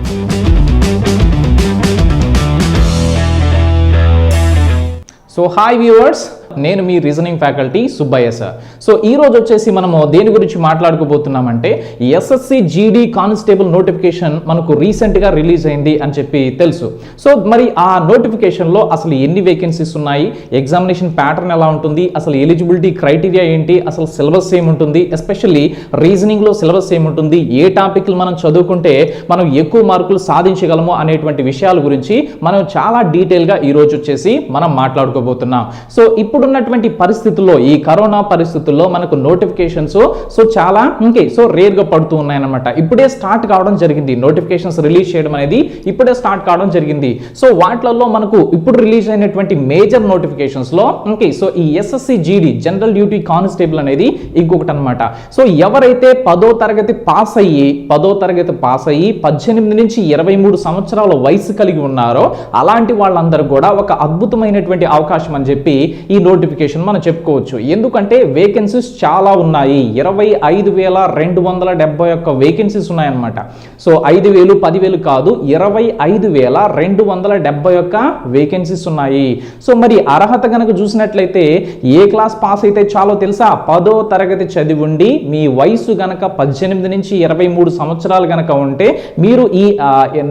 So hi viewers, నేను మీ reasoning faculty Subbayya sir. So ఈ రోజు వచ్చేసి మనము దేని గురించి మాట్లాడుకోబోతున్నామంటే ఎస్ఎస్సి జీడీ కానిస్టేబుల్ నోటిఫికేషన్ మనకు రీసెంట్గా రిలీజ్ అయింది అని చెప్పి తెలుసు. సో మరి ఆ నోటిఫికేషన్లో అసలు ఎన్ని వేకెన్సీస్ ఉన్నాయి, ఎగ్జామినేషన్ ప్యాటర్న్ ఎలా ఉంటుంది, అసలు ఎలిజిబిలిటీ క్రైటీరియా ఏంటి, అసలు సిలబస్ ఏముంటుంది, ఎస్పెషల్లీ రీజనింగ్లో సిలబస్ ఏముంటుంది, ఏ టాపిక్లు మనం చదువుకుంటే మనం ఎక్కువ మార్కులు సాధించగలము అనేటువంటి విషయాల గురించి మనం చాలా డీటెయిల్గా ఈరోజు వచ్చేసి మనం మాట్లాడుకోబోతున్నాం. సో ఇప్పుడున్నటువంటి పరిస్థితుల్లో, ఈ కరోనా పరిస్థితుల్లో మనకు నోటిఫికేషన్స్ చాలా రేర్ గా పడుతూ ఉన్నాయన్నమాట. ఇప్పుడే స్టార్ట్ కావడం జరిగింది, నోటిఫికేషన్స్ రిలీజ్ చేయడం అనేది ఇప్పుడే స్టార్ట్ కావడం జరిగింది. సో వాటిలలో మనకు ఇప్పుడు రిలీజ్ అయినటువంటి మేజర్ నోటిఫికేషన్స్ లో ఈ SSC GD general duty constable అనేది ఇంకొకటి అనమాట. సో ఎవరైతే 10వ తరగతి పాస్ అయ్యి 18 నుంచి 23 సంవత్సరాల వయసు కలిగి ఉన్నారో అలాంటి వాళ్ళందరూ కూడా ఒక అద్భుతమైనటువంటి అవకాశం అని చెప్పి ఈ నోటిఫికేషన్ మనం చెప్పుకోవచ్చు. ఎందుకంటే వేకెన్సీస్ చాలా ఉన్నాయి. 25,271 వేకెన్సీస్ ఉన్నాయన్నమాట. సో 5,000 10,000 కాదు, 25,271 వేకెన్సీస్ ఉన్నాయి. సో మరి అర్హత కనుక చూసినట్లయితే ఏ క్లాస్ పాస్ అయితే చాలో తెలుసా? 10వ తరగతి చదివి ఉండి మీ వయసు గనక 18 నుంచి 23 సంవత్సరాలు గనక ఉంటే మీరు ఈ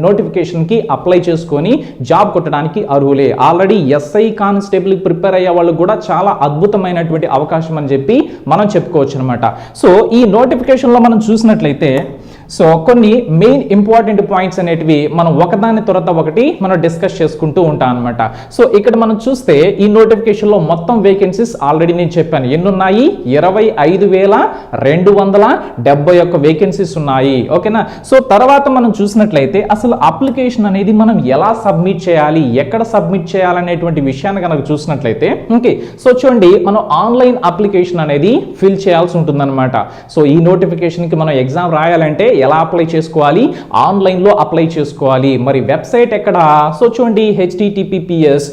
నోటిఫికేషన్ కి అప్లై చేసుకొని జాబ్ కొట్టడానికి అర్హులే. ఆల్రెడీ ఎస్ఐ కానిస్టేబుల్ ప్రిపేర్ అయ్యే వాళ్ళు కూడా చాలా అద్భుతమైనటువంటి అవకాశం అని చెప్పి మనం చెప్పుకోవచ్చు అనమాట. సో ఈ నోటిఫికేషన్ లో మనం చూసినట్లయితే కొన్ని మెయిన్ ఇంపార్టెంట్ పాయింట్స్ అనేటివి మనం ఒకదాని తర్వాత ఒకటి మనం డిస్కస్ చేసుకుంటూ ఉంటాం అనమాట. సో ఇక్కడ మనం చూస్తే ఈ నోటిఫికేషన్ లో మొత్తం వేకెన్సీస్ ఆల్రెడీ నేను చెప్పాను ఎన్ని ఉన్నాయి, 25,271 వేకెన్సీస్ ఉన్నాయి. ఓకేనా? సో తర్వాత మనం చూసినట్లయితే అసలు అప్లికేషన్ అనేది మనం ఎలా సబ్మిట్ చేయాలి, ఎక్కడ సబ్మిట్ చేయాలనేటువంటి విషయాన్ని కనుక చూసినట్లయితే సో చూడండి, మనం ఆన్లైన్ అప్లికేషన్ అనేది ఫిల్ చేయాల్సి ఉంటుందన్నమాట. సో ఈ నోటిఫికేషన్ కి మనం ఎగ్జామ్ రాయాలంటే ఎలా అప్లై చేసుకోవాలి? ఆన్లైన్ లో అప్లై చేసుకోవాలి. మరి వెబ్సైట్ ఎక్కడ? సో చూడండి, https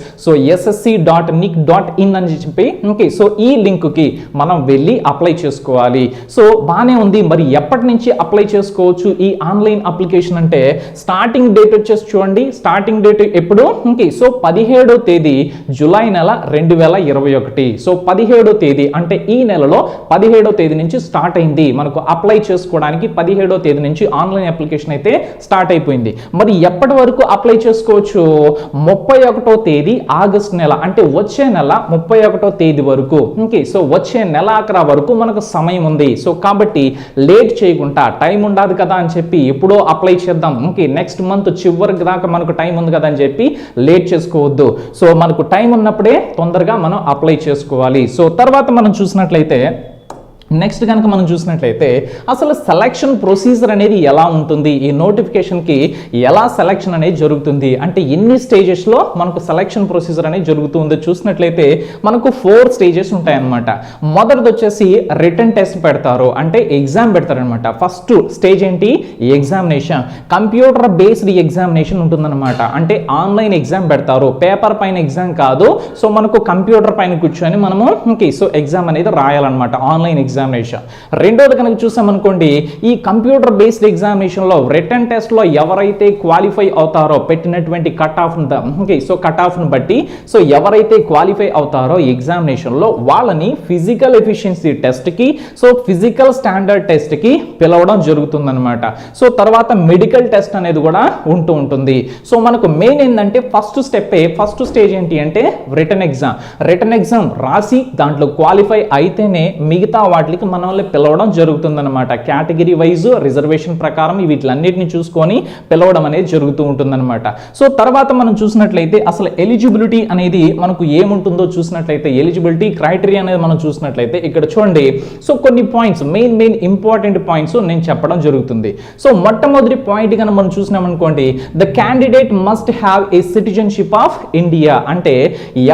ssc.nic.in అని చెప్పి సో ఈ లింక్ కి మనం వెళ్ళి అప్లై చేసుకోవాలి. సో బానే ఉంది. మరి ఎప్పటి నుంచి అప్లై చేసుకోవచ్చు ఈ ఆన్లైన్ అప్లికేషన్ అంటే స్టార్టింగ్ డేట్ వచ్చేసి చూడండి, స్టార్టింగ్ డేట్ ఎప్పుడు? సో 17వ తేదీ జూలై నెల 2021. సో 17వ తేదీ అంటే ఈ నెలలో 17వ తేదీ నుంచి స్టార్ట్ అయింది. మనకు అప్లై చేసుకోవడానికి 17వ తేదీ నుంచి ఆన్లైన్ అప్లికేషన్ అయితే స్టార్ట్ అయిపోయింది. మరి ఎప్పటి వరకు అప్లై చేసుకోవచ్చు? 31వ తేదీ ఆగస్ట్ నెల అంటే వచ్చే నెల 31వ తేదీ వరకు. సో వచ్చే నెల వరకు మనకు సమయం ఉంది. సో కాబట్టి లేట్ చేయకుండా, టైం ఉండదు కదా అని చెప్పి ఎప్పుడో అప్లై చేద్దాం, నెక్స్ట్ మంత్ చివరికి దాకా మనకు టైం ఉంది కదా అని చెప్పి లేట్ చేసుకోవద్దు. సో మనకు టైం ఉన్నప్పుడే తొందరగా మనం అప్లై చేసుకోవాలి. సో తర్వాత మనం చూసినట్లయితే నెక్స్ట్ కనుక మనం చూసినట్లయితే అసలు సెలక్షన్ ప్రొసీజర్ అనేది ఎలా ఉంటుంది, ఈ నోటిఫికేషన్కి ఎలా సెలక్షన్ అనేది జరుగుతుంది అంటే ఎన్ని స్టేజెస్లో మనకు సెలక్షన్ ప్రొసీజర్ అనేది జరుగుతుందో చూసినట్లయితే మనకు 4 స్టేజెస్ ఉంటాయన్నమాట. మొదటిది వచ్చేసి రిటన్ టెస్ట్ పెడతారు, అంటే ఎగ్జామ్ పెడతారనమాట. ఫస్ట్ స్టేజ్ ఏంటి? ఎగ్జామినేషన్. కంప్యూటర్ బేస్డ్ ఎగ్జామినేషన్ ఉంటుందన్నమాట. అంటే ఆన్లైన్ ఎగ్జామ్ పెడతారు, పేపర్ పైన ఎగ్జామ్ కాదు. సో మనకు కంప్యూటర్ పైన కూర్చొని మనము సో ఎగ్జామ్ అనేది రాయాలన్నమాట, ఆన్లైన్ ఎగ్జామినేషన్. రెండోది కనుక చూసామనుకోండి, ఈ కంప్యూటర్ బేస్డ్ ఎగ్జామినేషన్ లో రిటన్ టెస్ట్ లో ఎవరైతే క్వాలిఫై అవుతారో పెట్టినటువంటి కట్ ఆఫ్ ను బట్టి సో ఎవరైతే క్వాలిఫై అవుతారో ఎగ్జామినేషన్ లో వాళ్ళని ఫిజికల్ ఎఫిషియన్సీ టెస్ట్ కి, సో ఫిజికల్ స్టాండర్డ్ టెస్ట్ కి పిలవడం జరుగుతుందన్నమాట. సో తర్వాత మెడికల్ టెస్ట్ అనేది కూడా ఉంటుంది. సో మనకు మెయిన్ ఏంటంటే ఫస్ట్ స్టేజ్ ఏంటి అంటే రిటన్ ఎగ్జామ్ రాసి దాంట్లో క్వాలిఫై అయితేనే మిగతా వాటికి మనల్ని పిలవడం జరుగుతుందన్నమాట. కేటగిరీ వైజ్ రిజర్వేషన్ ప్రకారం వీటిలన్నిటిని చూసుకొని పిలవడం అనేది జరుగుతూ ఉంటుందన్నమాట. సో తర్వాత మనం చూసినట్లయితే అసలు ఎలిజిబిలిటీ అనేది మనకు ఏముంటుందో చూసినట్లయితే, ఎలిజిబిలిటీ క్రైటీరియా అనేది మనం చూసినట్లయితే ఇక్కడ చూడండి. సో కొన్ని పాయింట్స్, మెయిన్ ఇంపార్టెంట్ పాయింట్స్ నేను చెప్పడం జరుగుతుంది. సో మొట్టమొదటి పాయింట్ కనుక మనం చూసినామనుకోండి, the candidate must have a citizenship of India. అంటే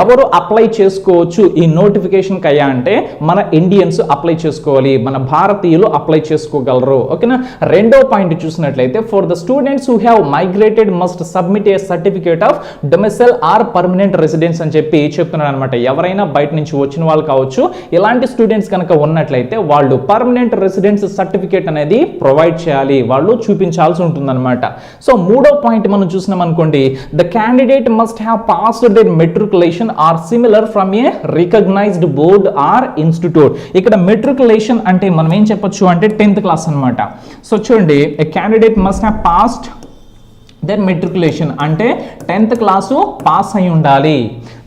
ఎవరు అప్లై చేసుకోవచ్చు ఈ నోటిఫికేషన్ కయ్యా అంటే మన ఇండియన్స్ అప్లై చేసుకోవాలి, మన భారతీయులు అప్లై చేసుకోగలరు. ఓకేనా. రెండో పాయింట్ చూసినట్లయితే for the students who have migrated must submit a certificate of domicile or permanent residence అని చెప్పి చెప్తున్నాడు అనమాట. ఎవరైనా బయట నుంచి వచ్చిన వాళ్ళు కావచ్చు, ఇలాంటి స్టూడెంట్స్ కనుక ఉన్నట్లయితే వాళ్ళు పర్మనెంట్ రెసిడెన్స్ సర్టిఫికేట్ అనేది ప్రొవైడ్ చేయాలి, వాళ్ళు చూపించాల్సి ఉంటుందన్నమాట. సో మూడో పాయింట్ మనం చూసినాం అనుకోండి, the candidate must have passed their matriculation or similar from a recognized board or institute. ఇక్కడ మెట్రికులేషన్ అంటే మనం ఏం చెప్పొచ్చు అంటే 10th క్లాస్ అనమాట. సో చూడండి, a candidate must have passed their matriculation అంటే 10th క్లాసు పాస్ అయి ఉండాలి.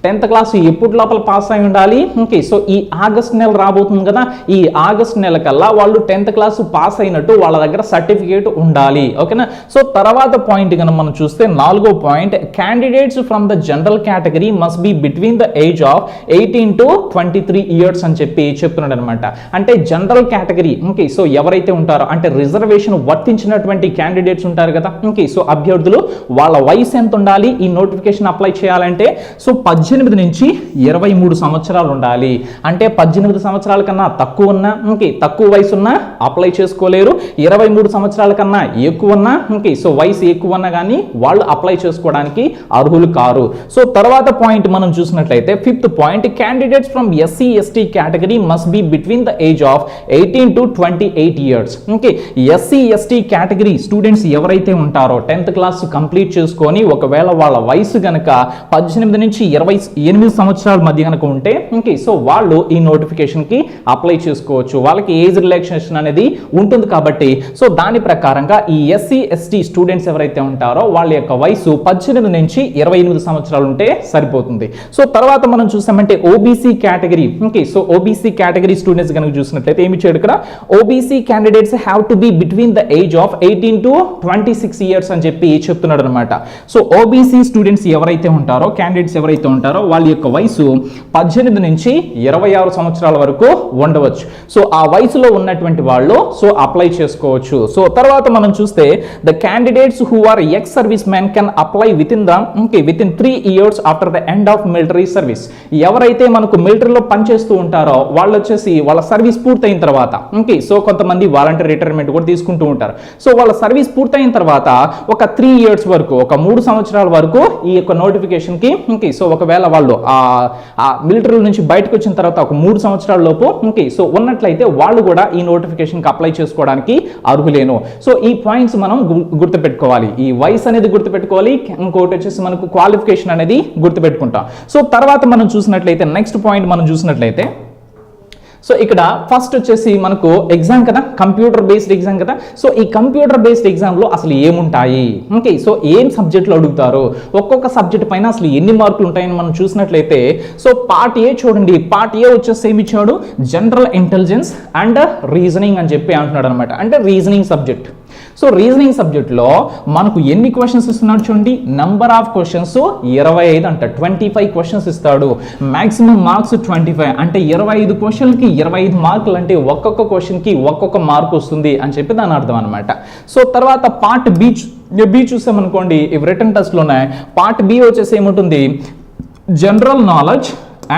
10th క్లాసు ఎప్పుడు లోపల పాస్ అయి ఉండాలి. ఓకే. సో ఈ ఆగస్ట్ నెల రాబోతుంది కదా, ఈ ఆగస్ట్ నెల కల్లా వాళ్ళు 10th క్లాసు పాస్ అయినట్టు వాళ్ళ దగ్గర సర్టిఫికేట్ ఉండాలి. ఓకేనా. సో తర్వాత పాయింట్ కనుక మనం చూస్తే నాలుగో point, candidates from the general category must be between the age of 18 to 23 years అని చెప్పి చెప్తున్నాడు అనమాట. అంటే జనరల్ కేటగిరీ, ఓకే, సో ఎవరైతే ఉంటారో అంటే రిజర్వేషన్ వర్తించినటువంటి క్యాండిడేట్స్ ఉంటారు కదా, ఓకే, సో అభ్యర్థులు వాళ్ళ వయసు ఎంత ఉండాలి ఈ నోటిఫికేషన్ అప్లై చేయాలంటే? సో 18 నుంచి 23 సంవత్సరాలు ఉండాలి. అంటే 18 సంవత్సరాల కన్నా తక్కువ ఉన్నా, ఓకే, తక్కువ వయసు ఉన్నా అప్లై చేసుకోలేరు. 23 సంవత్సరాల కన్నా ఎక్కువ ఉన్నా, ఓకే, సో వయసు ఎక్కువ ఉన్నా కానీ వాళ్ళు అప్లై చేసుకోవడానికి అర్హులు కారు. సో తర్వాత పాయింట్ మనం చూసినట్లయితే 5th point, candidates from SC ST category must be between the age of 18 to 28 years. Okay. SC ST category students ఎవరైతే ఉంటారో 10th క్లాస్ కంప్లీట్ చేసుకొని ఒకవేళ వాళ్ళ వయసు గనక 18 నుంచి 28 సంవత్సరాల మధ్య కనుక ఉంటే, ఓకే, సో వాళ్ళు ఈ నోటిఫికేషన్ కి అప్లై చేసుకోవచ్చు. వాళ్ళకి ఏజ్ రిలాక్సేషన్ అనేది ఉంటుంది కాబట్టి సో దాని ప్రకారంగా ఈ ఎస్సీ ఎస్టీ స్టూడెంట్స్ ఎవరైతే ఉంటారో వాళ్ళ యొక్క వయసు 18 నుంచి 28 సంవత్సరాలు ఉంటే సరిపోతుంది. సో తర్వాత మనం చూసామంటే OBC category, okay, so OBC category students కనుక చూసినట్లయితే ఏమి చేయడు ఇక్కడ, OBC candidates have to be between the age of 18 to 26 years అని చెప్పి చెప్తున్నాడు అనమాట. సో ఓబీసీ స్టూడెంట్స్ ఎవరైతే ఉంటారో క్యాండిడేట్స్ ఎవరైతే ఉంటారో వాళ్ళ యొక్క వయసు 18 నుంచి 26 సంవత్సరాల వరకు ఉండవచ్చు. సో ఆ వయసులో ఉన్నటువంటి వాళ్ళు సో అప్లై చేసుకోవచ్చు. సో తర్వాత మనం చూస్తే the candidates who are ex service man can apply within 3 years after the end of military service. ఎవరైతే మనకు మిలిటరీలో పనిచేస్తూ ఉంటారో వాళ్ళు వచ్చేసి వాళ్ళ సర్వీస్ పూర్తయిన తర్వాత, ఓకే, సో కొంతమంది వాలంటీర్ రిటైర్మెంట్ కూడా తీసుకుంటూ ఉంటారు. సో వాళ్ళ సర్వీస్ పూర్తయిన తర్వాత ఒక 3 ఇయర్స్ వరకు, ఒక 3 సంవత్సరాల వరకు ఈ యొక్క నోటిఫికేషన్ కి, ఓకే, సో ఒకవేళ వాళ్ళు ఆ మిలిటరీ నుంచి బయటకు వచ్చిన తర్వాత ఒక 3 సంవత్సరాల లోపు, ఓకే, సో ఉన్నట్లయితే వాళ్ళు కూడా ఈ నోటిఫికేషన్ కి అప్లై చేసుకోవడానికి అర్హులేను. సో ఈ పాయింట్స్ మనం గుర్తుపెట్టుకోవాలి. ఈ వయసు అనేది గుర్తుపెట్టుకోవాలి, ఇంకోటి వచ్చేసి మనకు క్వాలిఫికేషన్ అనేది గుర్తుపెట్టుకుంటాం. సో తర్వాత మనం చూసినట్లయితే నెక్స్ట్ పాయింట్ మనం చూసినట్లయితే, సో ఇక్కడ ఫస్ట్ వచ్చేసి మనకు ఎగ్జామ్ కదా, కంప్యూటర్ బేస్డ్ ఎగ్జామ్ కదా. సో ఈ కంప్యూటర్ బేస్డ్ ఎగ్జామ్లో అసలు ఏముంటాయి, ఓకే, సో ఏం సబ్జెక్టులు అడుగుతారు, ఒక్కొక్క సబ్జెక్ట్ పైన అసలు ఎన్ని మార్కులు ఉంటాయని మనం చూసినట్లయితే, సో పార్ట్ ఏ చూడండి, పార్ట్ ఏ వచ్చేసి ఏమి ఇచ్చాడు, జనరల్ ఇంటెలిజెన్స్ అండ్ రీజనింగ్ అని చెప్పి అంటున్నాడు అనమాట. అంటే రీజనింగ్ సబ్జెక్ట్. సో రీజనింగ్ సబ్జెక్ట్లో మనకు ఎన్ని క్వశ్చన్స్ ఇస్తున్నాడు చూడండి, నంబర్ ఆఫ్ క్వశ్చన్స్ 25 అంట, 25 క్వశ్చన్స్ ఇస్తాడు. మాక్సిమం మార్క్స్ 25 అంటే 25 క్వశ్చన్కి 25 మార్కులు అంటే ఒక్కొక్క క్వశ్చన్కి ఒక్కొక్క మార్క్ వస్తుంది అని చెప్పి దాని అర్థం అనమాట. సో తర్వాత పార్ట్ బి చూసామనుకోండి, ఇవి రిటర్న్ టెస్ట్లోనే పార్ట్ బి వచ్చేసి ఏముంటుంది, general knowledge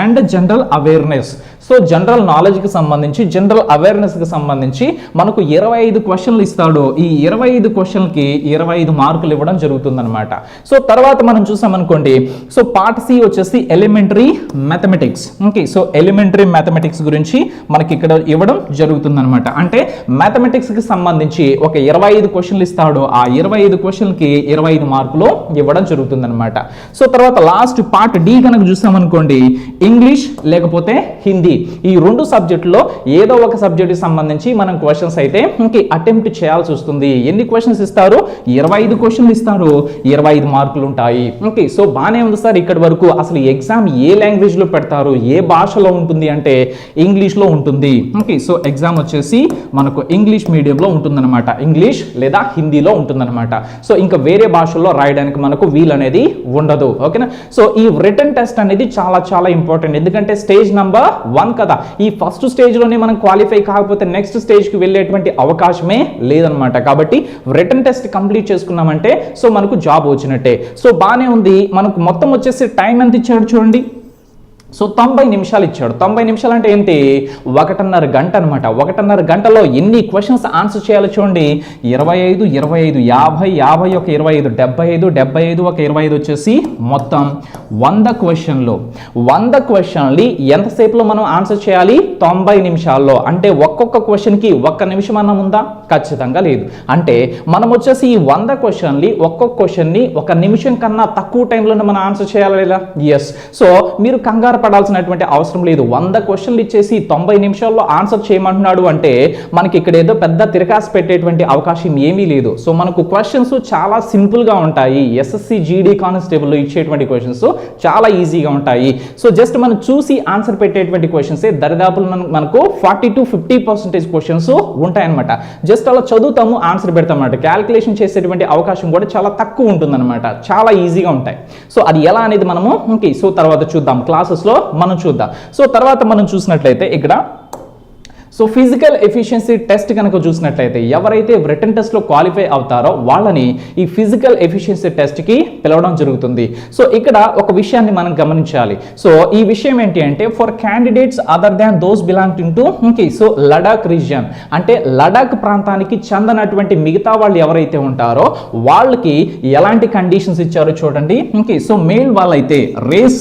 and general awareness. So general నాలెడ్జ్కి సంబంధించి, జనరల్ అవేర్నెస్కి సంబంధించి మనకు 25 క్వశ్చన్లు ఇస్తాడు. ఈ 25 క్వశ్చన్కి 25 మార్కులు ఇవ్వడం జరుగుతుందన్నమాట. సో తర్వాత మనం చూసామనుకోండి, సో పార్ట్ సి వచ్చేసి elementary mathematics. Okay, so elementary mathematics గురించి మనకి ఇక్కడ ఇవ్వడం జరుగుతుందన్నమాట. అంటే మ్యాథమెటిక్స్కి సంబంధించి ఒక 25 క్వశ్చన్లు ఇస్తాడు. ఆ 25 క్వశ్చన్కి 25 మార్కులు ఇవ్వడం జరుగుతుందన్నమాట. సో తర్వాత లాస్ట్ పార్ట్ డి కనుక చూసామనుకోండి, ఇంగ్లీష్ లేకపోతే హిందీ, ఈ 2 సబ్జెక్టులో ఏదో ఒక సబ్జెక్ట్కి సంబంధించి మనం క్వశ్చన్స్ అయితే అటెంప్ట్ చేయాల్సి వస్తుంది. ఎన్ని క్వశ్చన్స్ ఇస్తారు, 25 క్వశ్చన్లు ఇస్తారు, 25 మార్కులు ఉంటాయి. ఓకే, సో బాగానే ఉంది సార్ ఇక్కడ వరకు. అసలు ఎగ్జామ్ ఏ లాంగ్వేజ్ లో పెడతారు, ఏ భాషలో ఉంటుంది అంటే ఇంగ్లీష్ లో ఉంటుంది. ఓకే, సో ఎగ్జామ్ వచ్చేసి మనకు ఇంగ్లీష్ మీడియంలో ఉంటుందన్నమాట, ఇంగ్లీష్ లేదా హిందీలో ఉంటుందన్నమాట. సో ఇంకా వేరే భాషల్లో రాయడానికి మనకు వీలు అనేది ఉండదు. ఓకేనా. సో ఈ రిటన్ టెస్ట్ అనేది చాలా చాలా ఇంపార్టెంట్. ఎందుకంటే స్టేజ్ నంబర్ 1 కదా, ఈ ఫస్ట్ స్టేజ్ లోనే మనం క్వాలిఫై కాకపోతే నెక్స్ట్ స్టేజ్ కి వెళ్ళేటువంటి అవకాశమే లేదనమాట. కాబట్టి రిటన్ టెస్ట్ కంప్లీట్ చేసుకున్నామంటే సో మనకు జాబ్ వచ్చినట్టే. సో బానే ఉంది. మనకు మొత్తం వచ్చేసి టైం ఎంత ఇచ్చాడు చూడండి, సో 90 నిమిషాలు ఇచ్చాడు. 90 నిమిషాలు అంటే ఏంటి? 1.5 గంట అనమాట. 1.5 గంటలో ఎన్ని క్వశ్చన్స్ ఆన్సర్ చేయాలో చూడండి. 25, 25, 50, 50 ఒక 25, 75, 75 ఒక 25 వచ్చేసి మొత్తం 100 క్వశ్చన్లు. 100 క్వశ్చన్లు ఎంతసేపులో మనం ఆన్సర్ చేయాలి? 90 నిమిషాల్లో. అంటే ఒక్కొక్క క్వశ్చన్కి 1 నిమిషం అన్న ఉందా? ఖచ్చితంగా లేదు. అంటే మనం వచ్చేసి ఈ 100 క్వశ్చన్లు ఒక్కొక్క క్వశ్చన్ని 1 నిమిషం కన్నా తక్కువ టైంలోనే మనం ఆన్సర్ చేయాలి లేదా? ఎస్. సో మీరు కంగారు పడాల్సినటువంటి అవసరం లేదు. 100 క్వశ్చన్లు ఇచ్చేసి 90 నిమిషాల్లో ఆన్సర్ చేయమంటున్నాడు అంటే మనకి ఇక్కడ ఏదో పెద్ద తిరకాసు పెట్టేటువంటి అవకాశం ఏమీ లేదు. సో మనకు క్వశ్చన్స్ చాలా సింపుల్ గా ఉంటాయి. ఎస్ఎస్సి జీడీ కానిస్టేబుల్ లో ఇచ్చేటువంటి క్వశ్చన్స్ చాలా ఈజీగా ఉంటాయి. సో జస్ట్ మనం చూసి ఆన్సర్ పెట్టేటువంటి క్వశ్చన్స్ దరిదాపు మనకు 40 to 50% క్వశ్చన్స్ ఉంటాయన్నమాట. జస్ట్ అలా చదువుతాము, ఆన్సర్ పెడతాం అన్నమాట. క్యాలిక్యులేషన్ చేసేటువంటి అవకాశం కూడా చాలా తక్కువ ఉంటుందన్నమాట. చాలా ఈజీగా ఉంటాయి. సో అది ఎలా అనేది మనము సో తర్వాత చూద్దాం, క్లాసెస్ లో మనం చూద్దాం. సో తర్వాత మనం చూసినట్లయితే ఇక్కడ సో ఫిజికల్ ఎఫిషియన్సీ టెస్ట్ కనుక చూసినట్లయితే ఎవరైతే రిటన్ టెస్ట్లో క్వాలిఫై అవుతారో వాళ్ళని ఈ ఫిజికల్ ఎఫిషియన్సీ టెస్ట్కి పిలవడం జరుగుతుంది. సో ఇక్కడ ఒక విషయాన్ని మనం గమనించాలి. సో ఈ విషయం ఏంటి అంటే for candidates other than those belonging to so Ladakh region, అంటే లడాక్ ప్రాంతానికి చెందనటువంటి మిగతా వాళ్ళు ఎవరైతే ఉంటారో వాళ్ళకి ఎలాంటి కండిషన్స్ ఇచ్చారో చూడండి. సో మెయిల్ వాళ్ళైతే రేస్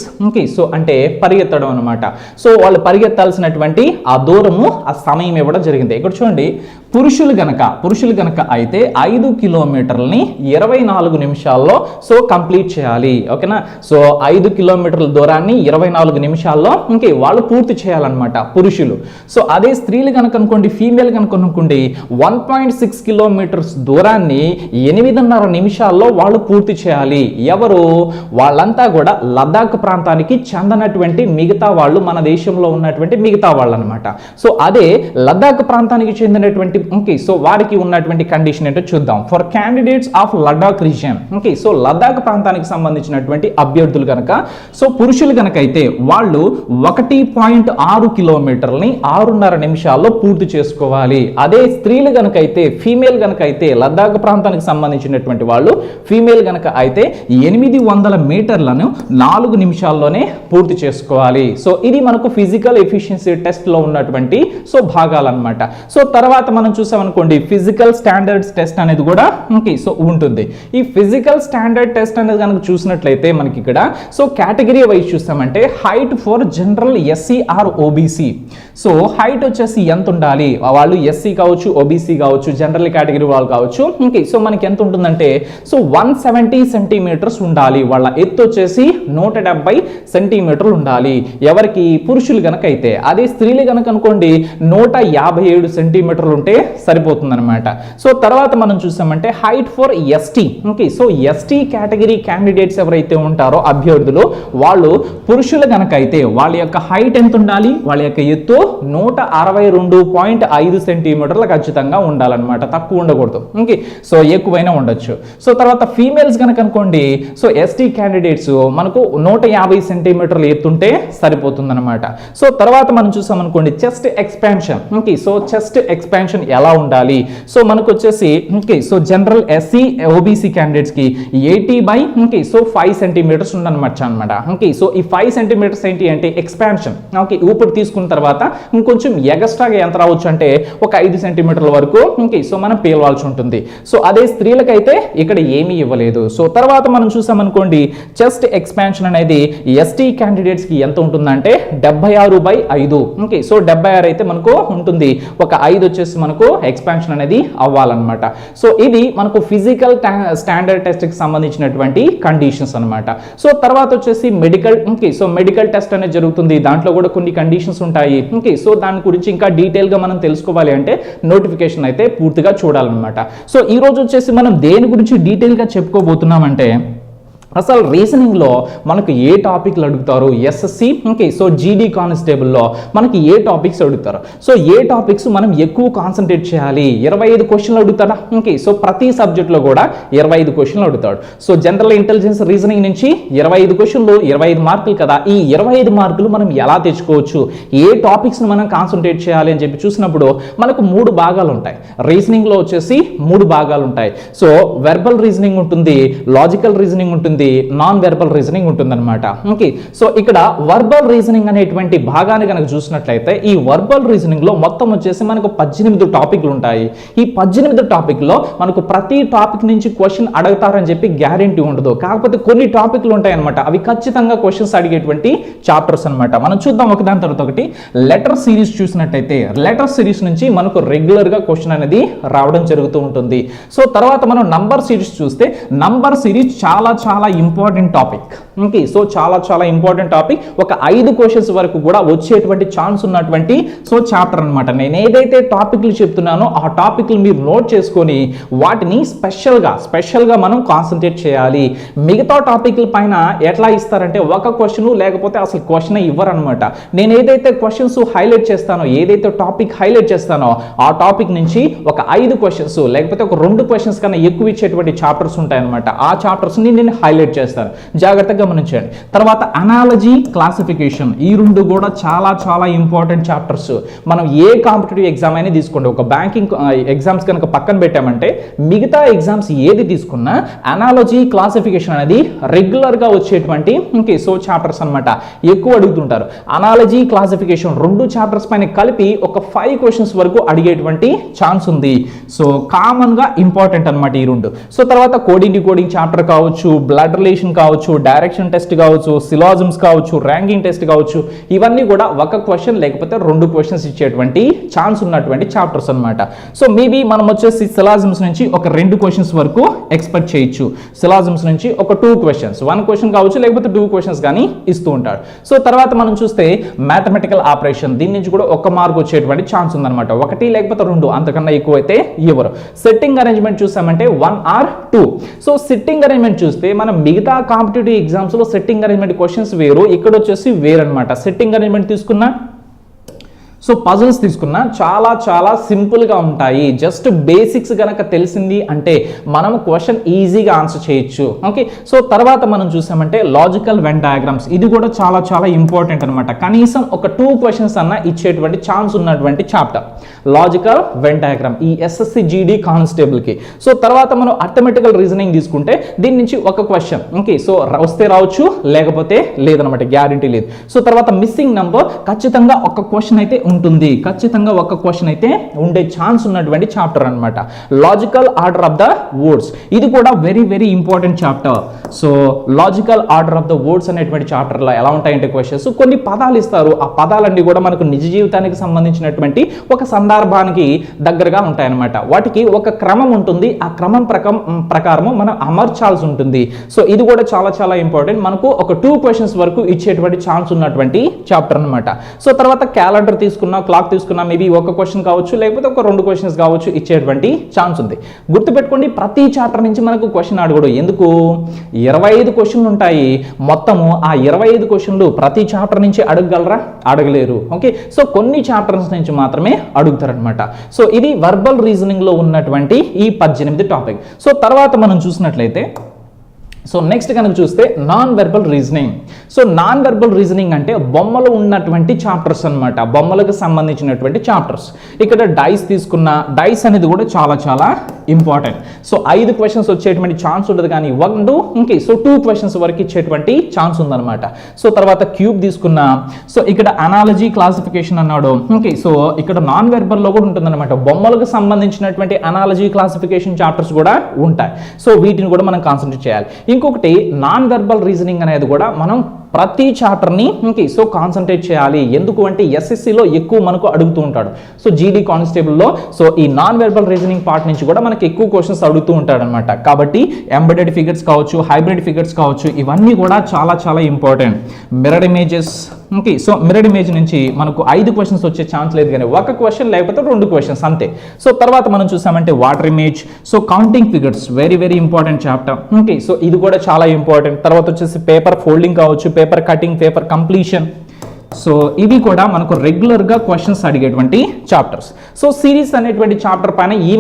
సో అంటే పరిగెత్తడం అనమాట. సో వాళ్ళు పరిగెత్తాల్సినటువంటి ఆ దూరము సమయం ఇవ్వడం జరిగింది. ఇక్కడ చూడండి, పురుషులు గనక అయితే 5 కిలోమీటర్లని 24 నిమిషాల్లో సో కంప్లీట్ చేయాలి. ఓకేనా? సో 5 కిలోమీటర్ల దూరాన్ని 24 నిమిషాల్లో వాళ్ళు పూర్తి చేయాలన్నమాట పురుషులు. సో అదే స్త్రీలు కనుక అనుకోండి, ఫీమేల్ కనుక అనుకోండి 1.6 కిలోమీటర్స్ దూరాన్ని 8.5 నిమిషాల్లో వాళ్ళు పూర్తి చేయాలి. ఎవరు? వాళ్ళంతా కూడా లద్దాఖ్ ప్రాంతానికి చెందనటువంటి మిగతా వాళ్ళు, మన దేశంలో ఉన్నటువంటి మిగతా వాళ్ళు అనమాట. సో అదే లద్దాఖ్ ప్రాంతానికి చెందినటువంటి సో వారికి ఉన్నటువంటి కండిషన్ ఏంటో చూద్దాం. For candidates of Ladakh region so Ladakh ప్రాంతానికి సంబంధించినటువంటి అభ్యర్థులు కనుక సో పురుషులు కనుక అయితే వాళ్ళు 1.6 కిలోమీటర్లని 6.5 నిమిషాల్లో పూర్తి చేసుకోవాలి. అదే స్త్రీలు కనుక అయితే, ఫీమేల్ కనుక అయితే లద్దాఖ్ ప్రాంతానికి సంబంధించినటువంటి వాళ్ళు ఫీమేల్ కనుక అయితే 800 మీటర్లను 4 నిమిషాల్లోనే పూర్తి చేసుకోవాలి. సో ఇది మనకు ఫిజికల్ ఎఫిషియన్సీ టెస్ట్ లో ఉన్నటువంటి సో భాగాలన్నమాట. సో తర్వాత మనం చూసామనుకోండి ఫిజికల్ స్టాండర్డ్స్ టెస్ట్ అనేది కూడా సో ఉంటుంది. ఈ ఫిజికల్ స్టాండర్డ్ టెస్ట్ అనేది కనుక చూసినట్లయితే మనకి ఇక్కడ సో కేటగిరీ వైజ్ చూస్తామంటే height for general SC or OBC. So height వచ్చేసి ఎంత ఉండాలి? వాళ్ళు ఎస్సీ కావచ్చు, ఓబీసీ కావచ్చు, జనరల్ కేటగిరీ వాళ్ళు కావచ్చు. సో మనకి ఎంత ఉంటుందంటే సో 170 సెంటీమీటర్స్ ఉండాలి. వాళ్ళ ఎత్తు వచ్చేసి 170 సెంటీమీటర్లు ఉండాలి. ఎవరికి? పురుషులు కనుక అయితే. అదే స్త్రీలు కనుక అనుకోండి 157 సెంటీమీటర్లు ఉంటే సరిపోతుందన్నమాట. సో తర్వాత మనం చూసామంటే height for ST. So ST category candidates ఎవరైతే ఉంటారో అభ్యర్థులు వాళ్ళు పురుషులు కనుక అయితే వాళ్ళ యొక్క హైట్ ఎంత ఉండాలి? వాళ్ళ యొక్క ఎత్తు 162.5 సెంటీమీటర్లు ఖచ్చితంగా ఉండాలన్నమాట. తక్కువ ఉండకూడదు. సో ఎక్కువైనా ఉండొచ్చు. సో తర్వాత ఫీమేల్స్ కనుక అనుకోండి సో ఎస్టీ క్యాండిడేట్స్ మనకు 150 సెంటీమీటర్లు ఎత్తుంటే సరిపోతుందన్నమాట. సో తర్వాత మనం చూసామనుకోండి chest expansion. So chest expansion ఎలా ఉండాలి? సో మనకు వచ్చేసి so general SC OBC candidates కి 80 సో 5 సెంటీమీటర్స్ ఉండనమాట. సో ఈ 5 సెంటీమీటర్స్ ఏంటి అంటే ఎక్స్పాన్షన్. ఊపిరి తీసుకున్న తర్వాత ఇంకొంచెం ఎగస్ట్రాగా ఎంత రావచ్చు అంటే ఒక 5 సెంటీమీటర్ల వరకు సో మనం పీలవాల్సి ఉంటుంది. సో అదే స్త్రీలకైతే ఇక్కడ ఏమీ ఇవ్వలేదు. సో తర్వాత మనం చూసామనుకోండి చెస్ట్ ఎక్స్పాన్షన్ అనేది ఎస్టీ క్యాండిడేట్స్ కి ఎంత ఉంటుందంటే 76/5. సో 76 అయితే మనకు ఉంటుంది. ఒక 5 వచ్చేసి మనకు ఎక్స్పాన్షన్ అనేది అవ్వాలన్నమాట. సో ఇది మనకు ఫిజికల్ స్టాండర్డ్ టెస్ట్ కి సంబంధించినటువంటి కండిషన్స్ అన్నమాట. సో తర్వాత వచ్చేసి మెడికల్ సో మెడికల్ టెస్ట్ అనేది జరుగుతుంది. దాంట్లో కూడా కొన్ని కండిషన్స్ ఉంటాయి. సో దాని గురించి ఇంకా డీటెయిల్ గా మనం తెలుసుకోవాలి అంటే నోటిఫికేషన్ అయితే పూర్తిగా చూడాలన్నమాట. సో ఈ రోజు వచ్చేసి మనం దేని గురించి డీటెయిల్ గా చెప్పుకోబోతున్నామంటే అసలు రీజనింగ్లో మనకు ఏ టాపిక్లు అడుగుతారు ఎస్ఎస్సి సో జీడీ కానిస్టేబుల్లో మనకి ఏ టాపిక్స్ అడుగుతారు? సో ఏ టాపిక్స్ మనం ఎక్కువ కాన్సన్ట్రేట్ చేయాలి? 25 క్వశ్చన్లు అడుగుతారా? సో ప్రతి సబ్జెక్ట్లో కూడా 25 క్వశ్చన్లు అడుగుతాడు. సో జనరల్ ఇంటెలిజెన్స్ రీజనింగ్ నుంచి 25 క్వశ్చన్లు 25 మార్కులు కదా. ఈ 25 మార్కులు మనం ఎలా తెచ్చుకోవచ్చు? ఏ టాపిక్స్ని మనం కాన్సన్ట్రేట్ చేయాలి అని చెప్పి చూసినప్పుడు మనకు 3 భాగాలు ఉంటాయి. రీజనింగ్లో వచ్చేసి 3 భాగాలు ఉంటాయి. సో వెర్బల్ రీజనింగ్ ఉంటుంది, లాజికల్ రీజనింగ్ ఉంటుంది, వచ్చేసి నాన్ వెర్బల్ రీజనింగ్ ఉంటుందన్నమాట. ఓకే, సో ఇక్కడ వర్బల్ రీజనింగ్ అనేటువంటి భాగాన్ని కనుక చూసినట్లయితే ఈ వర్బల్ రీజనింగ్ లో మొత్తం వచ్చేసి మనకు 18 టాపిక్లు ఉంటాయి. ఈ 18 టాపిక్ లో మనకు ప్రతి టాపిక్ నుంచి క్వశ్చన్ అడుగుతారని చెప్పి గ్యారెంటీ ఉండదు. కాకపోతే కొన్ని టాపిక్లు ఉంటాయి అనమాట, అవి ఖచ్చితంగా క్వశ్చన్స్ అడిగేటువంటి చాప్టర్స్ అనమాట. మనం చూద్దాం ఒకదాని తర్వాత ఒకటి. లెటర్ సిరీస్ చూసినట్టయితే లెటర్ సిరీస్ నుంచి మనకు రెగ్యులర్ గా క్వశ్చన్ అనేది రావడం జరుగుతూ ఉంటుంది. సో తర్వాత మనం నంబర్ సిరీస్ చూస్తే నంబర్ సిరీస్ చాలా చాలా ఇంపార్టెంట్ టాపిక్. ఓకే, సో చాలా చాలా ఇంపార్టెంట్ టాపిక్. ఒక 5 క్వశ్చన్స్ వరకు కూడా వచ్చేటువంటి ఛాన్స్ ఉన్నటువంటి సో చాప్టర్ అనమాట. నేను ఏదైతే టాపిక్లు చెప్తున్నానో ఆ టాపిక్లు మీరు నోట్ చేసుకొని వాటిని స్పెషల్గా మనం కాన్సన్ట్రేట్ చేయాలి. మిగతా టాపిక్ల పైన ఎట్లా ఇస్తారంటే ఒక క్వశ్చన్ లేకపోతే అసలు క్వశ్చన్ ఇవ్వరనమాట. నేను ఏదైతే క్వశ్చన్స్ హైలైట్ చేస్తానో, ఏదైతే టాపిక్ హైలైట్ చేస్తానో ఆ టాపిక్ నుంచి ఒక 5 క్వశ్చన్స్ లేకపోతే ఒక 2 క్వశ్చన్స్ కన్నా ఎక్కువ ఇచ్చేటువంటి చాప్టర్స్ ఉంటాయన్నమాట. ఆ చాప్టర్స్ ని నేను హైలైట్ చేస్తాను, జాగ్రత్తగా గమనించండి. తర్వాత అనాలజీ, క్లాసిఫికేషన్, ఈ 2 కూడా చాలా చాలా ఇంపార్టెంట్ చాప్టర్స్. మనం ఏ కాంపిటేటివ్ ఎగ్జామ్ అయినా తీసుకోండి, ఒక బ్యాంకింగ్ ఎగ్జామ్స్ కనుక పక్కన పెట్టామంటే మిగతా ఎగ్జామ్స్ ఏది తీసుకున్నా అనాలజీ, క్లాసిఫికేషన్ అనేది రెగ్యులర్ గా వచ్చేటువంటి సో చాప్టర్స్ అనమాట. ఎక్కువ అడుగుతుంటారు. అనాలజీ, క్లాసిఫికేషన్ 2 చాప్టర్స్ పైన కలిపి ఒక 5 క్వశ్చన్స్ వరకు అడిగేటువంటి ఛాన్స్ ఉంది. సో కామన్ గా ఇంపార్టెంట్ అనమాట ఈ 2. సో తర్వాత కోడింగ్ డికోడింగ్ చాప్టర్ కావచ్చు, బ్లడ్ రిలేషన్ కావచ్చు, డైరెక్షన్ టెస్ట్ కావచ్చు, సిలాజిమ్స్ కావచ్చు, ర్యాంకింగ్ టెస్ట్ కావచ్చు, ఇవన్నీ కూడా ఒక క్వశ్చన్ లేకపోతే 2 క్వశ్చన్స్ ఇచ్చేటువంటి ఛాన్స్ ఉన్నటువంటి చాప్టర్స్ అనమాట. సో మేబీ మనం వచ్చేసి సిలాజిమ్స్ నుంచి ఒక 2 క్వశ్చన్స్ వరకు ఎక్స్పెక్ట్ చేయొచ్చు. సిలాజిమ్స్ నుంచి ఒక 2 క్వశ్చన్స్, 1 క్వశ్చన్ కావచ్చు లేకపోతే 2 క్వశ్చన్స్ కానీ ఇస్తూ ఉంటాడు. సో తర్వాత మనం చూస్తే మ్యాథమెటికల్ ఆపరేషన్, దీని నుంచి కూడా 1 మార్క్ వచ్చేటువంటి ఛాన్స్ ఉందన్నమాట. 1 లేకపోతే 2, అంతకన్నా ఎక్కువ అయితే ఎవరు. సెట్టింగ్ అరేంజ్మెంట్ చూసామంటే 1 or 2. సో సెట్టింగ్ అరేంజ్మెంట్ చూస్తే మనం మిగతా కాంపిటేటివ్ ఎగ్జామ్స్ లో సెట్టింగ్ అరేంజ్మెంట్ క్వశ్చన్స్ వేరు, ఇక్కడ వచ్చేసి వేరనమాట. సెట్టింగ్ అరేంజ్మెంట్ తీసుకున్నా, సో పజిల్స్ తీసుకున్నా చాలా చాలా సింపుల్గా ఉంటాయి. జస్ట్ బేసిక్స్ గనక తెలిసింది అంటే మనం క్వశ్చన్ ఈజీగా ఆన్సర్ చేయొచ్చు. ఓకే, సో తర్వాత మనం చూసామంటే లాజికల్ వెన్ డయాగ్రామ్స్, ఇది కూడా చాలా చాలా ఇంపార్టెంట్ అనమాట. కనీసం ఒక 2 క్వశ్చన్స్ అన్న ఇచ్చేటువంటి ఛాన్స్ ఉన్నటువంటి చాప్టర్ లాజికల్ వెన్ డయాగ్రామ్, ఈ ఎస్ఎస్సి జీడీ కానిస్టేబుల్కి. సో తర్వాత మనం అర్థమెటికల్ రీజనింగ్ తీసుకుంటే దీని నుంచి ఒక క్వశ్చన్, ఓకే, సో వస్తే రావచ్చు లేకపోతే లేదనమాట, గ్యారంటీ లేదు. సో తర్వాత మిస్సింగ్ నంబర్, ఖచ్చితంగా ఒక క్వశ్చన్ అయితే ఉంటుంది, ఖచ్చితంగా ఒక క్వశ్చన్ అయితే ఉండే ఛాన్స్ ఉన్నటువంటి చాప్టర్ అన్నమాట. Logical order of the words, ఇది కూడా very very important chapter. So logical order of the words అనేటువంటి చాప్టర్ లో ఎలా ఉంటాయంటే క్వశ్చన్స్, కొన్ని పదాలు ఇస్తారు, ఆ పదాలన్నీ కూడా మనకు నిజ జీవితానికి సంబంధించినటువంటి ఒక సందర్భానికి దగ్గరగా ఉంటాయన్నమాట. వాటికి ఒక క్రమం ఉంటుంది, ఆ క్రమం ప్రకారం మనం అమర్చాల్సి ఉంటుంది. సో ఇది కూడా చాలా చాలా ఇంపార్టెంట్, మనకు ఒక 2 క్వశ్చన్స్ వరకు ఇచ్చేటువంటి ఛాన్స్ ఉన్నటువంటి చాప్టర్ అన్నమాట. సో తర్వాత క్యాలెండర్ తీసుకున్నా, క్లాక్ తీసుకున్నా, మేబీ ఒక క్వశ్చన్ కావచ్చు లేకపోతే ఒక 2 క్వశ్చన్స్ కావచ్చు ఇచ్చేటువంటి ఛాన్స్ ఉంది. గుర్తుపెట్టుకోండి, ప్రతి చాప్టర్ నుంచి మనకు క్వశ్చన్ అడగడు. ఎందుకు? 25 క్వశ్చన్లు ఉంటాయి. మొత్తము ఆ 25 క్వశ్చన్లు ప్రతి చాప్టర్ నుంచి అడగగలరా? అడగలేరు. ఓకే, సో కొన్ని చాప్టర్స్ నుంచి మాత్రమే అడుగుతారనమాట. సో ఇది వర్బల్ రీజనింగ్ లో ఉన్నటువంటి ఈ 18 టాపిక్. సో తర్వాత మనం చూసినట్లయితే సో నెక్స్ట్ కనుక చూస్తే non verbal reasoning. So non verbal reasoning అంటే బొమ్మలు ఉన్నటువంటి చాప్టర్స్ అన్నమాట, బొమ్మలకు సంబంధించినటువంటి చాప్టర్స్. ఇక్కడ డైస్ తీసుకున్న, డైస్ అనేది కూడా చాలా చాలా ఇంపార్టెంట్. సో 5 క్వశ్చన్స్ వచ్చేటువంటి ఛాన్స్ ఉండదు, కానీ 1 ఇంకే సో 2 క్వశ్చన్స్ వరకు ఇచ్చేటువంటి ఛాన్స్ ఉందన్నమాట. సో తర్వాత క్యూబ్ తీసుకున్న, సో ఇక్కడ అనాలజీ, క్లాసిఫికేషన్ అన్నాడు. ఓకే, సో ఇక్కడ నాన్ వెర్బల్ లో కూడా ఉంటుందన్నమాట, బొమ్మలకు సంబంధించినటువంటి అనాలజీ, క్లాసిఫికేషన్ చాప్టర్స్ కూడా ఉంటాయి. సో వీటిని కూడా మనం కాన్సన్ట్రేట్ చేయాలి. ఇంకొకటి నాన్ వెర్బల్ రీజనింగ్ అనేది కూడా మనం ప్రతి చాప్టర్ని సో కాన్సన్ట్రేట్ చేయాలి. ఎందుకు అంటే ఎస్ఎస్సిలో ఎక్కువ మనకు అడుగుతూ ఉంటాడు. సో జీడీ కానిస్టేబుల్లో సో ఈ నాన్ వెర్బల్ రీజనింగ్ పార్ట్ నుంచి కూడా మనకి ఎక్కువ క్వశ్చన్స్ అడుగుతూ ఉంటాడు అనమాట. కాబట్టి ఎంబెడెడ్ ఫిగర్స్ కావచ్చు, హైబ్రిడ్ ఫిగర్స్ కావచ్చు, ఇవన్నీ కూడా చాలా చాలా important. Mirror images, okay, so mirror image నుంచి మనకు 5 క్వశ్చన్స్ వచ్చే ఛాన్స్ లేదు, కానీ ఒక క్వశ్చన్ లేకపోతే 2 క్వశ్చన్స్ అంతే. సో తర్వాత మనం చూసామంటే water image, so counting figures very very important chapter. Okay, so ఇది కూడా చాలా ఇంపార్టెంట్. తర్వాత వచ్చేసి పేపర్ ఫోల్డింగ్ కావచ్చు, paper cutting, paper completion. So ఇవి కూడా మనకు రెగ్యులర్ గా క్వశ్చన్స్ అడిగేటువంటి చాప్టర్స్. సో సిరీస్ అనేటువంటి చాప్టర్ పైన ఈ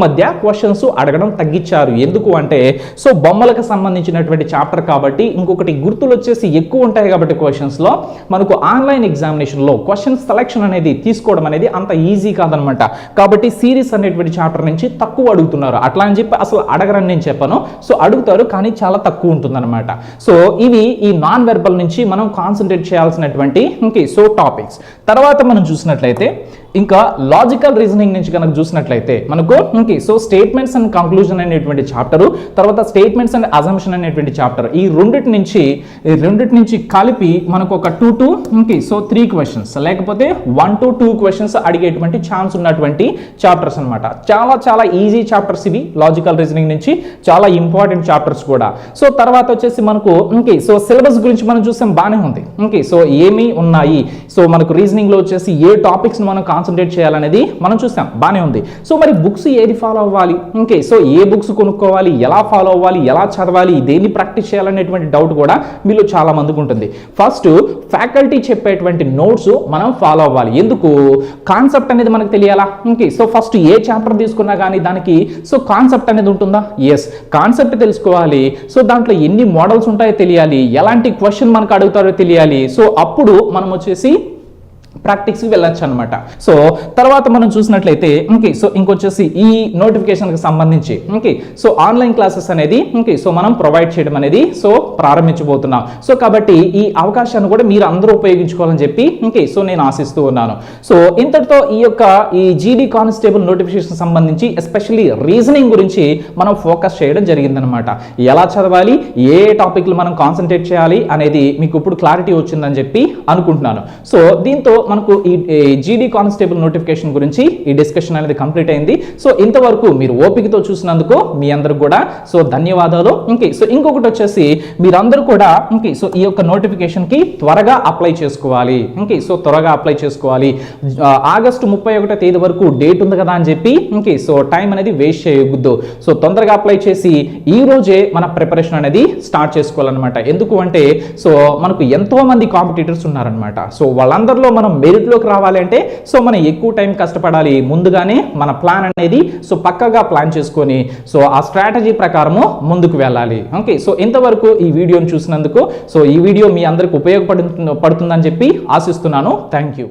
మధ్య క్వశ్చన్స్ అడగడం తగ్గించారు. ఎందుకు అంటే సో బొమ్మలకు సంబంధించినటువంటి చాప్టర్ కాబట్టి ఇంకొకటి గుర్తులు వచ్చేసి ఎక్కువ ఉంటాయి కాబట్టి క్వశ్చన్స్ లో మనకు ఆన్లైన్ ఎగ్జామినేషన్ లో క్వశ్చన్ సెలెక్షన్ అనేది తీసుకోవడం అనేది అంత ఈజీ కాదనమాట. కాబట్టి సిరీస్ అనేటువంటి చాప్టర్ నుంచి తక్కువ అడుగుతున్నారు. అట్లా అని చెప్పి అసలు అడగరని నేను చెప్పాను. సో అడుగుతారు కానీ చాలా తక్కువ ఉంటుందన్నమాట. సో ఇవి ఈ నాన్ వెర్బల్ నుంచి మనం కాన్సన్ట్రేట్ చేయాల్సినటువంటి సో టాపిక్స్. తర్వాత మనం చూసినట్లయితే ఇంకా లాజికల్ రీజనింగ్ నుంచి కనుక చూసినట్లయితే మనకు సో స్టేట్మెంట్స్ అండ్ కంక్లూజన్ అనేటువంటి చాప్టర్, తర్వాత స్టేట్మెంట్స్ అండ్ అజంప్షన్ అనేటువంటి చాప్టర్, ఈ రెండిటి నుంచి కలిపి మనకు ఒక 2 to 3 క్వశ్చన్స్ లేకపోతే 1 to 2 క్వశ్చన్స్ అడిగేటువంటి ఛాన్స్ ఉన్నటువంటి చాప్టర్స్ అన్నమాట. చాలా చాలా ఈజీ చాప్టర్స్ ఇవి. లాజికల్ రీజనింగ్ నుంచి చాలా ఇంపార్టెంట్ చాప్టర్స్ కూడా. సో తర్వాత వచ్చేసి మనకు సో సిలబస్ గురించి మనం చూసాం, బాగానే ఉంది. సో ఏమి ఉన్నాయి, సో మనకు రీజనింగ్ లో వచ్చేసి ఏ టాపిక్స్ మనం కాన్సన్ట్రేట్ చేయాలనేది మనం చూసాం, బానే ఉంది. సో మరి బుక్స్ ఏది ఫాలో అవ్వాలి, సో ఏ బుక్స్ కొనుక్కోవాలి, ఎలా ఫాలో అవ్వాలి, ఎలా చదవాలి, దేన్ని ప్రాక్టీస్ చేయాలనేటువంటి డౌట్ కూడా మీలో చాలా మందికి ఉంటుంది. ఫస్ట్ ఫ్యాకల్టీ చెప్పేటువంటి నోట్స్ మనం ఫాలో అవ్వాలి. ఎందుకు, కాన్సెప్ట్ అనేది మనకు తెలియాలా. సో ఫస్ట్ ఏ చాప్టర్ తీసుకున్నా కానీ దానికి సో కాన్సెప్ట్ అనేది ఉంటుందా, ఎస్ కాన్సెప్ట్ తెలుసుకోవాలి. సో దాంట్లో ఎన్ని మోడల్స్ ఉంటాయో తెలియాలి, ఎలాంటి క్వశ్చన్ మనకు అడుగుతారో తెలియాలి. సో అప్పుడు మనం వచ్చేసి ప్రాక్టీస్కి వెళ్ళొచ్చు అనమాట. సో తర్వాత మనం చూసినట్లయితే సో ఇంకొచ్చేసి ఈ నోటిఫికేషన్కి సంబంధించి సో ఆన్లైన్ క్లాసెస్ అనేది సో మనం ప్రొవైడ్ చేయడం అనేది సో ప్రారంభించబోతున్నాం. సో కాబట్టి ఈ అవకాశాన్ని కూడా మీరు అందరూ ఉపయోగించుకోవాలని చెప్పి సో నేను ఆశిస్తూ ఉన్నాను. సో ఇంతటితో ఈ జీడీ కానిస్టేబుల్ నోటిఫికేషన్ సంబంధించి ఎస్పెషల్లీ రీజనింగ్ గురించి మనం ఫోకస్ చేయడం జరిగిందనమాట. ఎలా చదవాలి, ఏ టాపిక్లు మనం కాన్సన్ట్రేట్ చేయాలి అనేది మీకు ఇప్పుడు క్లారిటీ వచ్చిందని చెప్పి అనుకుంటున్నాను. సో దీంతో మనకు ఈ జీడీ కానిస్టేబుల్ నోటిఫికేషన్ గురించి ఈ డిస్కషన్ అనేది కంప్లీట్ అయింది. సో ఇంతవరకు మీరు ఓపికతో చూసినందుకు మీ అందరికి కూడా సో ధన్యవాదాలు. సో ఇంకొకటి వచ్చేసి మీరందరూ కూడా సో ఈ యొక్క నోటిఫికేషన్ కి త్వరగా అప్లై చేసుకోవాలి. సో త్వరగా అప్లై చేసుకోవాలి. ఆగస్టు 31వ తేదీ వరకు డేట్ ఉంది కదా అని చెప్పి సో టైం అనేది వేస్ట్ చేయొద్దు. సో తొందరగా అప్లై చేసి ఈ రోజే మన ప్రిపరేషన్ అనేది స్టార్ట్ చేసుకోవాలన్నమాట. ఎందుకు అంటే సో మనకు ఎంతో మంది కాంపిటీటర్స్ ఉన్నారనమాట. సో వాళ్ళందరిలో మనం మెరిట్లోకి రావాలి అంటే సో మనం ఎక్కువ టైం కష్టపడాలి. ముందుగానే మన ప్లాన్ అనేది సో పక్కగా ప్లాన్ చేసుకొని సో ఆ స్ట్రాటజీ ప్రకారము ముందుకు వెళ్ళాలి. సో ఇంతవరకు ఈ వీడియోని చూసినందుకు సో ఈ వీడియో మీ అందరికి ఉపయోగపడుతుందని చెప్పి ఆశిస్తున్నాను. Thank you.